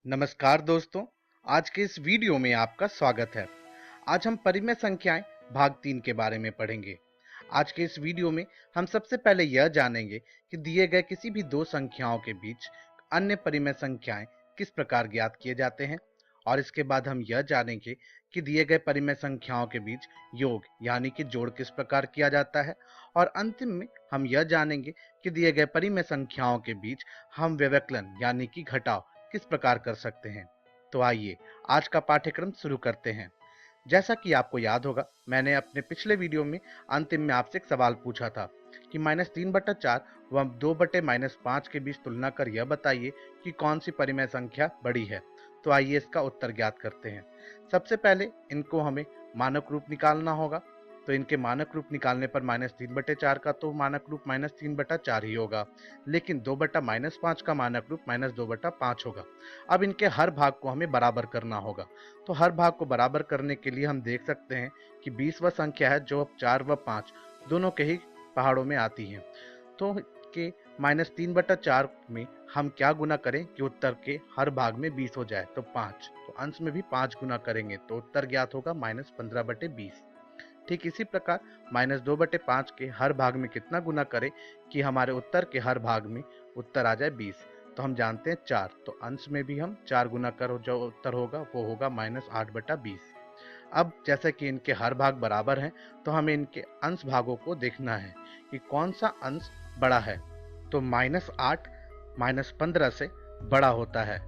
नमस्कार दोस्तों। आज के इस वीडियो में आपका स्वागत है। आज हम परिमेय संख्याएं भाग 3 के बारे में पढ़ेंगे। आज के इस वीडियो में हम सबसे पहले यह जानेंगे कि दिए गए किसी भी दो संख्याओं के बीच अन्य परिमेय संख्याएं किस प्रकार ज्ञात किए जाते हैं, और इसके बाद हम यह जानेंगे कि दिए गए परिमेय संख्याओं के बीच योग यानी कि जोड़ किस प्रकार किया जाता है, और अंतिम में हम यह जानेंगे कि दिए गए परिमेय संख्याओं के बीच हम व्यवकलन यानी कि घटाव किस प्रकार कर सकते हैं। तो आइए आज का पाठ्यक्रम शुरू करते हैं। जैसा कि आपको याद होगा, मैंने अपने पिछले वीडियो में अंतिम में आपसे एक सवाल पूछा था कि -3/4 व 2/-5 के बीच तुलना कर यह बताइए कि कौन सी परिमेय संख्या बड़ी है। तो आइए इसका उत्तर ज्ञात करते हैं। सबसे पहले इनको हमें मानक रूप निकालना होगा। तो इनके मानक रूप निकालने पर -3/4 का तो मानक रूप -3/4 ही होगा, लेकिन 2/-5 का मानक रूप -2/5 होगा। अब इनके हर भाग को हमें बराबर करना होगा। तो हर भाग को बराबर करने के लिए हम देख सकते हैं कि 20 वह संख्या है जो अब 4 व 5 दोनों के ही पहाड़ों में आती है। तो के -3/4 में हम क्या गुना करें कि उत्तर के हर भाग में 20 हो जाए, तो 5। तो अंश में भी 5 गुना करेंगे तो उत्तर ज्ञात होगा -15/20। ठीक इसी प्रकार -2/5 के हर भाग में कितना गुना करें कि हमारे उत्तर के हर भाग में उत्तर आ जाए 20। तो हम जानते हैं 4, तो अंश में भी हम 4 गुना कर जो उत्तर होगा वो होगा -8/20। अब जैसे कि इनके हर भाग बराबर हैं, तो हमें इनके अंश भागों को देखना है कि कौन सा अंश बड़ा है। तो -8 -15 से बड़ा होता है।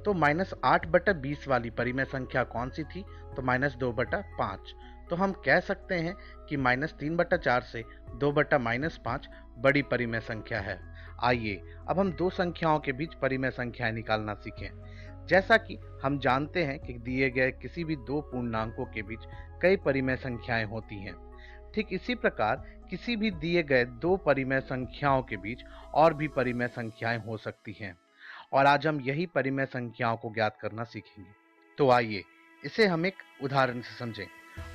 तो -8/20 वाली परिमेय संख्या कौन सी थी? तो -2/5। तो हम कह सकते हैं कि -3/4 से 2/-5 बड़ी परिमेय संख्या है। आइए अब हम दो संख्याओं के बीच परिमेय संख्याएं निकालना सीखें। जैसा कि हम जानते हैं कि दिए गए किसी भी दो पूर्णांकों के बीच कई परिमेय संख्याएं होती हैं। ठीक इसी प्रकार किसी भी दिए गए दो परिमेय संख्याओं के बीच और भी परिमेय संख्याएं हो सकती हैं, और आज हम यही परिमेय संख्याओं को ज्ञात करना सीखेंगे। तो आइए इसे हम एक उदाहरण से समझें।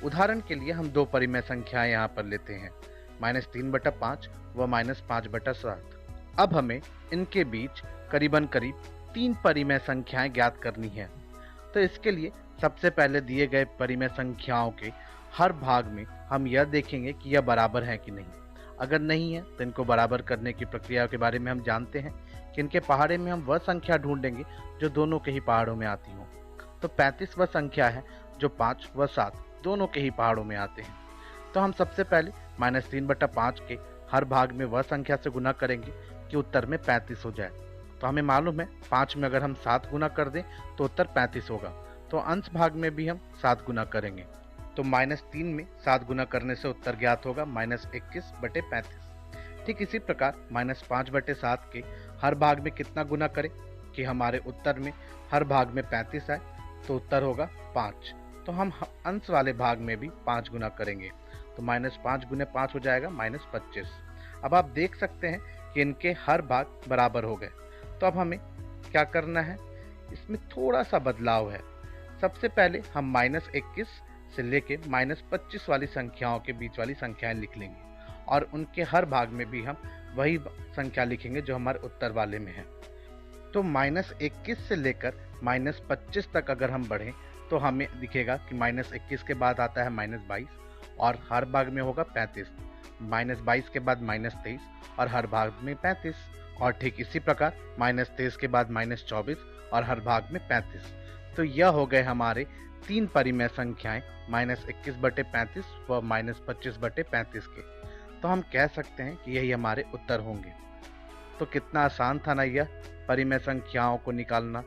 उदाहरण के लिए हम दो परिमेय संख्याएं यहाँ पर लेते हैं, -3/5 व -5/7। अब हमें इनके बीच करीबन करीब 3 परिमेय संख्याएं ज्ञात करनी है। तो इसके लिए सबसे पहले दिए गए परिमेय संख्याओं के हर भाग में हम यह देखेंगे कि यह बराबर है कि नहीं। अगर नहीं है तो इनको बराबर करने की प्रक्रिया के बारे में हम जानते हैं कि इनके पहाड़े में हम वह संख्या ढूंढेंगे जो दोनों के ही पहाड़ों में आती हो। तो 35 वह संख्या है जो 5 व 7 दोनों के ही पहाड़ों में आते हैं। तो हम सबसे पहले -3/5 के हर भाग में वह संख्या से गुना करेंगे कि उत्तर में 35 हो जाए। तो हमें मालूम है 5 में अगर हम 7 गुना कर दें तो उत्तर 35 होगा। तो अंश भाग में भी हम 7 गुना करेंगे। तो -3 में 7 गुना करने से उत्तर ज्ञात होगा -21/35। ठीक इसी प्रकार -5/7 के हर भाग में कितना गुना करें कि हमारे उत्तर में हर भाग में 35 आए, तो उत्तर होगा 5। तो हम अंश वाले भाग में भी 5 गुना करेंगे, तो -5 गुने 5 हो जाएगा -25। अब आप देख सकते हैं कि इनके हर भाग बराबर हो गए। तो अब हमें क्या करना है, इसमें थोड़ा सा बदलाव है। सबसे पहले हम -21 से लेके -25 वाली संख्याओं के बीच वाली संख्याएं लिख लेंगे, और उनके हर भाग में भी हम वही संख्या लिखेंगे जो हमारे उत्तर वाले में है। तो -21 से लेकर -25 तक अगर हम बढ़ें तो हमें दिखेगा कि -21 के बाद आता है -22, और हर भाग में होगा 35। -22 के बाद -23 और हर भाग में 35, और ठीक इसी प्रकार -23 के बाद -24 और हर भाग में 35। तो यह हो गए हमारे 3 परिमेय संख्याएं -21/35 व -25/35 के। तो हम कह सकते हैं कि यही हमारे उत्तर होंगे। तो कितना आसान था ना यह परिमेय संख्याओं को निकालना।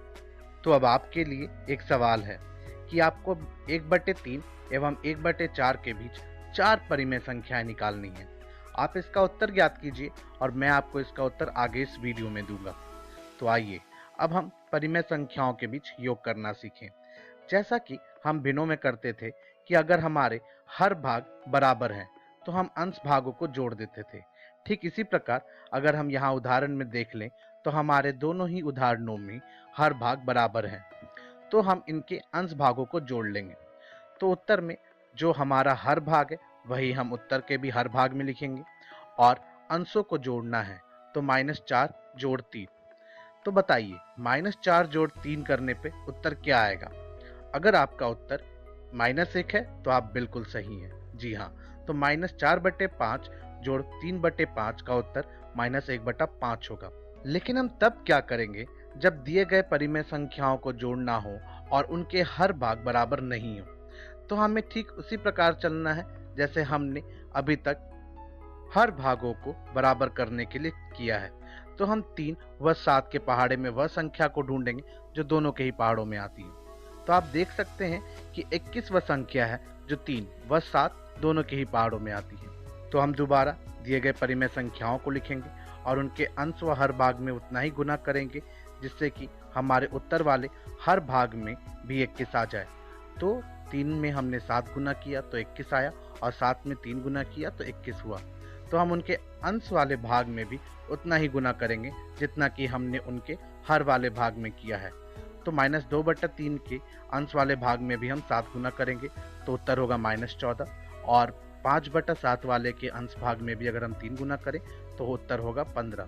तो अब आपके लिए एक सवाल है कि आपको 1/3 एवं 1/4 के बीच 4 परिमेय संख्याएं निकालनी है। आप इसका उत्तर ज्ञात कीजिए और मैं आपको इसका उत्तर आगे इस वीडियो में दूंगा। तो आइए अब हम परिमेय संख्याओं के बीच योग करना सीखें। जैसा कि हम भिन्नों में करते थे कि अगर हमारे हर भाग बराबर हैं तो हम अंश भागों को जोड़ देते थे। ठीक इसी प्रकार अगर हम यहाँ उदाहरण में देख लें तो हमारे दोनों ही उदाहरणों में हर भाग बराबर हैं, तो हम इनके अंश भागों को जोड़ लेंगे। तो उत्तर में जो हमारा हर भाग है वही हम उत्तर के भी हर भाग में लिखेंगे, और अंशों को जोड़ना है तो -4 जोड़ 3। तो बताइए -4 जोड़ 3 करने पे उत्तर क्या आएगा? अगर आपका उत्तर -1 है तो आप बिल्कुल सही हैं। जी हाँ, तो -4/5 जोड़ 3/5 का उत्तर -1/5 होगा। लेकिन हम तब क्या करेंगे जब दिए गए परिमेय संख्याओं को जोड़ना हो और उनके हर भाग बराबर नहीं हो? तो हमें ठीक उसी प्रकार चलना है जैसे हमने अभी तक हर भागों को बराबर करने के लिए किया है। तो हम 3 व 7 के पहाड़े में वह संख्या को ढूंढेंगे जो दोनों के ही पहाड़ों में आती है। तो आप देख सकते हैं कि 21 वह संख्या है जो 3 व 7 दोनों के ही पहाड़ों में आती है। तो हम दोबारा दिए गए परिमेय संख्याओं को लिखेंगे और उनके अंश व हर भाग में उतना ही गुना करेंगे जिससे कि हमारे उत्तर वाले हर भाग में भी 21 आ जाए। तो 3 में हमने 7 गुना किया तो 21 आया और 7 में 3 गुना किया तो 21 हुआ। तो हम उनके अंश वाले भाग में भी उतना ही गुना करेंगे जितना कि हमने उनके हर वाले भाग में किया है। तो -2/3 के अंश वाले भाग में भी हम 7 गुना करेंगे तो उत्तर होगा -14 और 5/7 वाले के अंश भाग में भी अगर हम 3 गुना करें तो उत्तर होगा 15।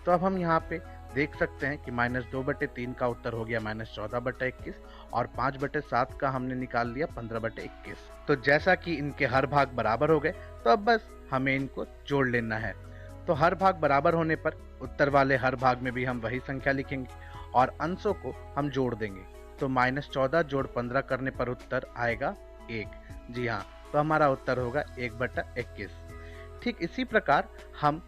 तो अब हम यहाँ पे देख सकते हैं कि -2/3 का उत्तर हो गया -14/21 और 5/7 का हमने निकाल लिया 15/21। तो जैसा कि इनके हर भाग बराबर हो गए तो अब बस हमें इनको जोड़ लेना है। तो हर भाग बराबर होने पर उत्तर वाले हर भाग में भी हम वही संख्या लिखेंगे और अंशों को हम जोड़ देंगे। तो -14 जोड़ 15 करने पर उत्तर आएगा 1। जी हाँ, तो हमारा उत्तर होगा 1/21। ठीक इसी प्रकार हम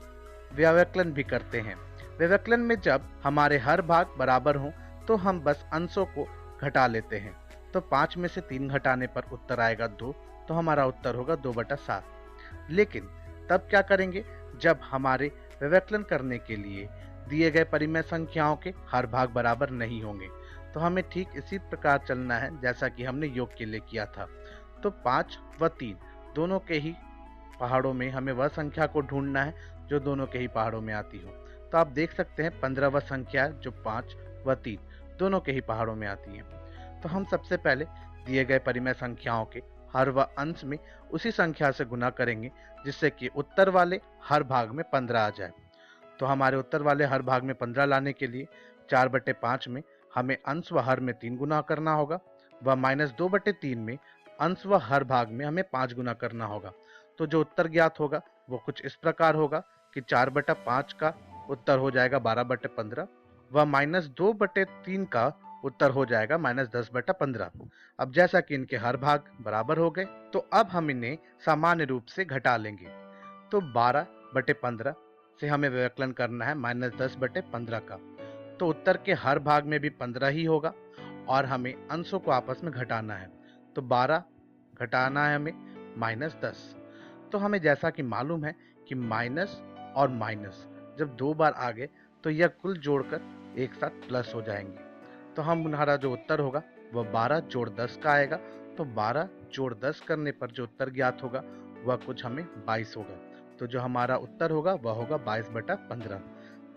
व्यवकलन भी करते हैं। व्यवकलन में जब हमारे हर भाग बराबर हों तो हम बस अंशों को घटा लेते हैं। तो 5 में से 3 घटाने पर उत्तर आएगा 2, तो हमारा उत्तर होगा 2/7। लेकिन तब क्या करेंगे जब हमारे व्यवकलन करने के लिए दिए गए परिमेय संख्याओं के हर भाग बराबर नहीं होंगे? तो हमें ठीक इसी प्रकार चलना है जैसा कि हमने योग के लिए किया था। तो 5 व 3 दोनों के ही पहाड़ों में हमें वह संख्या को ढूंढना है जो दोनों के ही पहाड़ों में आती हो। तो आप देख सकते हैं 15 वह संख्या है जो 5 व 3 दोनों के ही पहाड़ों में आती है। तो हम सबसे पहले दिए गए परिमेय संख्याओं के हर व अंश में उसी संख्या से गुना करेंगे जिससे कि उत्तर वाले हर भाग में 15 आ जाए। तो हमारे उत्तर वाले हर भाग में 15 लाने के लिए 4/5 में हमें अंश व हर में 3 गुना करना होगा व -2/3 में अंश व हर भाग में हमें 5 गुना करना होगा। तो जो उत्तर ज्ञात होगा वो कुछ इस प्रकार होगा कि 4/5 का उत्तर हो जाएगा 12/15 व -2/3 का उत्तर हो जाएगा -10/15। अब जैसा कि इनके हर भाग बराबर हो गए तो अब हम इन्हें सामान्य रूप से घटा लेंगे। तो 12/15 से हमें व्यवकलन करना है -10/15 का। तो उत्तर के हर भाग में भी 15 ही होगा और हमें अंशों को आपस में घटाना है। तो 12 घटाना है हमें -10। तो हमें जैसा कि मालूम है कि माइनस और माइनस जब 2 बार आ गए तो यह कुल जोड़कर एक साथ प्लस हो जाएंगे। तो हमारा जो उत्तर होगा वह 12 जोड़ 10 का आएगा। तो 12 जोड़ 10 करने पर जो उत्तर ज्ञात होगा वह कुछ हमें 22 होगा। तो जो हमारा उत्तर होगा वह होगा 22/15।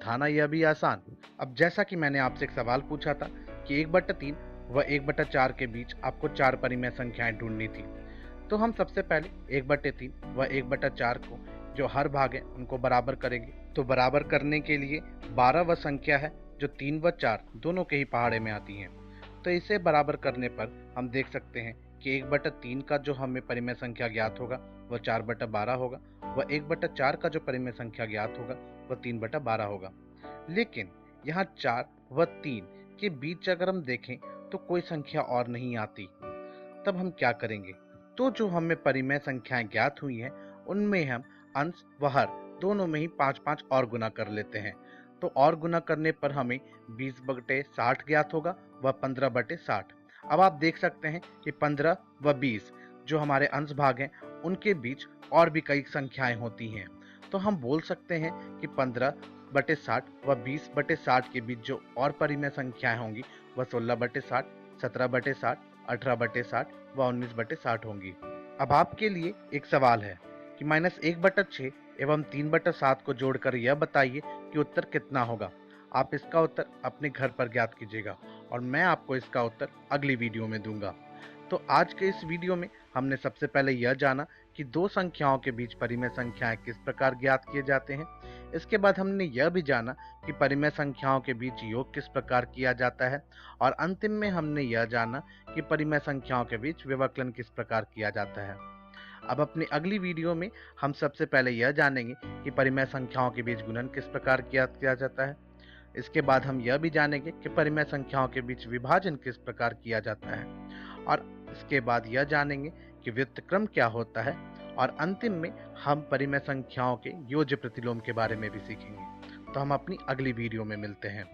था ना यह भी आसान? अब जैसा कि मैंने आपसे एक सवाल पूछा था कि 1/3 व 1/4 के बीच आपको 4 परिमेय संख्याएं ढूंढनी थी। तो हम सबसे पहले 1/3 व 1/4 को जो हर भाग है उनको बराबर करेंगे। तो बराबर करने के लिए 12 व संख्या है जो 3 व 4 दोनों के ही पहाड़े में आती हैं। तो इसे बराबर करने पर हम देख सकते हैं कि 1/3 का जो हमें परिमेय संख्या ज्ञात होगा वह 4/12 होगा व 1/4 का जो परिमेय संख्या ज्ञात होगा वह 3/12 होगा। लेकिन यहाँ 4 व 3 के बीच अगर हम देखें तो कोई संख्या और नहीं आती। तब हम क्या करेंगे? तो जो हमें परिमेय संख्याएं ज्ञात हुई हैं उनमें हम अंश व हर दोनों में ही 5-5 और गुना कर लेते हैं। तो और गुना करने पर हमें 20/60 ज्ञात होगा व 15/60। अब आप देख सकते हैं कि 15 व 20 जो हमारे अंश भाग हैं उनके बीच और भी कई संख्याएं होती हैं। तो हम बोल सकते हैं कि 15/60 व 20/60 के बीच जो और परिमेय संख्याएं होंगी वह 16/60, 17/60, 18/60 व 19/60 होंगी। अब आपके लिए एक सवाल है कि -1/6 एवं 3/7 को जोड़कर यह बताइए कि उत्तर कितना होगा। आप इसका उत्तर अपने घर पर ज्ञात कीजिएगा और मैं आपको इसका उत्तर अगली वीडियो में दूंगा। तो आज के इस वीडियो में हमने सबसे पहले यह जाना कि दो संख्याओं के बीच परिमेय संख्याएं किस प्रकार ज्ञात किए जाते हैं। इसके बाद हमने यह भी जाना कि परिमेय संख्याओं के बीच योग किस प्रकार किया जाता है और अंतिम में हमने यह जाना कि परिमेय संख्याओं के बीच व्यवकलन किस प्रकार किया जाता है। अब अपनी अगली वीडियो में हम सबसे पहले यह जानेंगे कि परिमेय संख्याओं के बीच गुणन किस प्रकार किया जाता है। इसके बाद हम यह भी जानेंगे कि परिमेय संख्याओं के बीच विभाजन किस प्रकार किया जाता है और इसके बाद यह जानेंगे कि व्युत्क्रम क्या होता है और अंतिम में हम परिमेय संख्याओं के योज्य प्रतिलोम के बारे में भी सीखेंगे। तो हम अपनी अगली वीडियो में मिलते हैं।